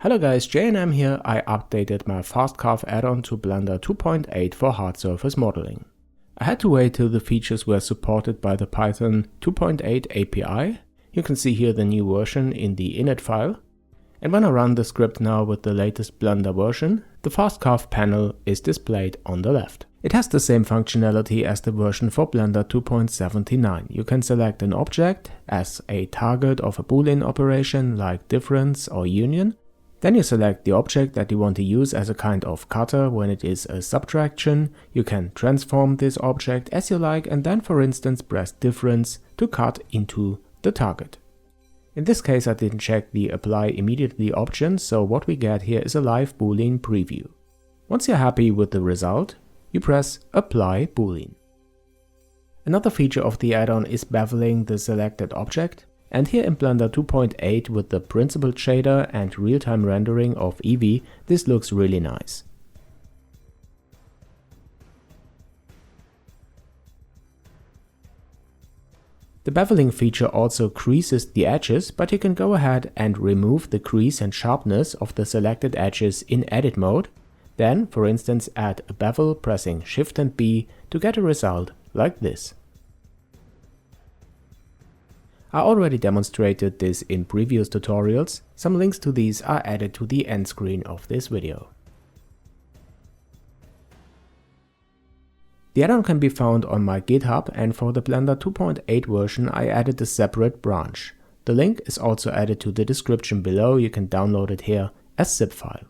Hello guys, J&M here. I updated my Fast-Carve add-on to Blender 2.8 for hard surface modeling. I had to wait till the features were supported by the Python 2.8 API. You can see here the new version in the init file. And when I run the script now with the latest Blender version, the Fast-Carve panel is displayed on the left. It has the same functionality as the version for Blender 2.79. You can select an object as a target of a boolean operation like difference or union. Then you select the object that you want to use as a kind of cutter when it is a subtraction. You can transform this object as you like and then, for instance, press difference to cut into the target. In this case I didn't check the apply immediately option, so what we get here is a live boolean preview. Once you're happy with the result, you press apply boolean. Another feature of the add-on is beveling the selected object. And here in Blender 2.8 with the principled shader and real-time rendering of Eevee, this looks really nice. The beveling feature also creases the edges, but you can go ahead and remove the crease and sharpness of the selected edges in edit mode. Then, for instance, add a bevel pressing Shift and B to get a result like this. I already demonstrated this in previous tutorials. Some links to these are added to the end screen of this video. The add-on can be found on my GitHub, and for the Blender 2.8 version I added a separate branch. The link is also added to the description below. You can download it here as zip file.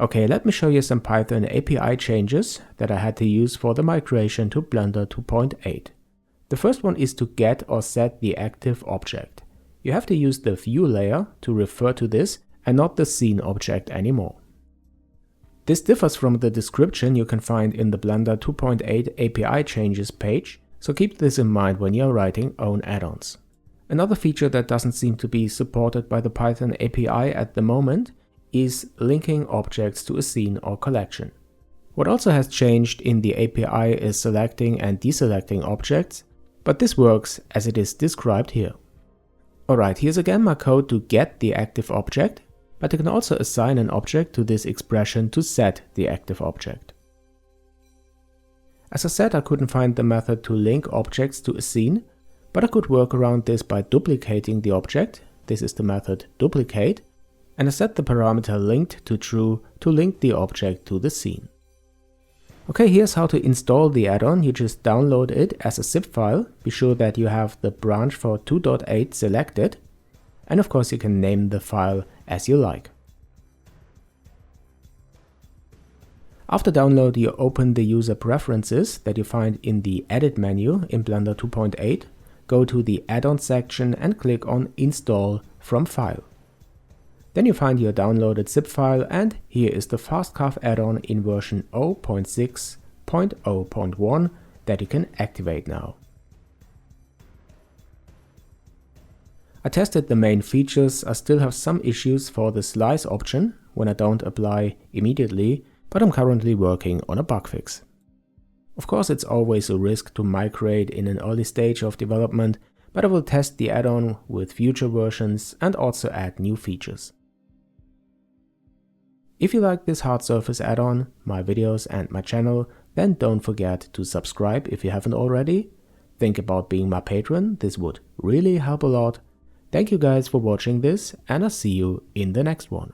Okay, let me show you some Python API changes that I had to use for the migration to Blender 2.8. The first one is to get or set the active object. You have to use the view layer to refer to this and not the scene object anymore. This differs from the description you can find in the Blender 2.8 API changes page, so keep this in mind when you're writing own add-ons. Another feature that doesn't seem to be supported by the Python API at the moment is linking objects to a scene or collection. What also has changed in the API is selecting and deselecting objects, but this works as it is described here. Alright, here's again my code to get the active object, but you can also assign an object to this expression to set the active object. As I said, I couldn't find the method to link objects to a scene, but I could work around this by duplicating the object. This is the method duplicate, and I set the parameter linked to true to link the object to the scene. Okay, here's how to install the add-on. You just download it as a zip file. Be sure that you have the branch for 2.8 selected. And of course you can name the file as you like. After download, you open the user preferences that you find in the edit menu in Blender 2.8. Go to the add-on section and click on install from file. Then you find your downloaded zip file, and here is the Fast-Carve add-on in version 0.6.0.1 that you can activate now. I tested the main features. I still have some issues for the slice option when I don't apply immediately, but I'm currently working on a bug fix. Of course, it's always a risk to migrate in an early stage of development, but I will test the add-on with future versions and also add new features. If you like this hard surface add-on, my videos and my channel, then don't forget to subscribe if you haven't already. Think about being my patron, this would really help a lot. Thank you guys for watching this, and I'll see you in the next one.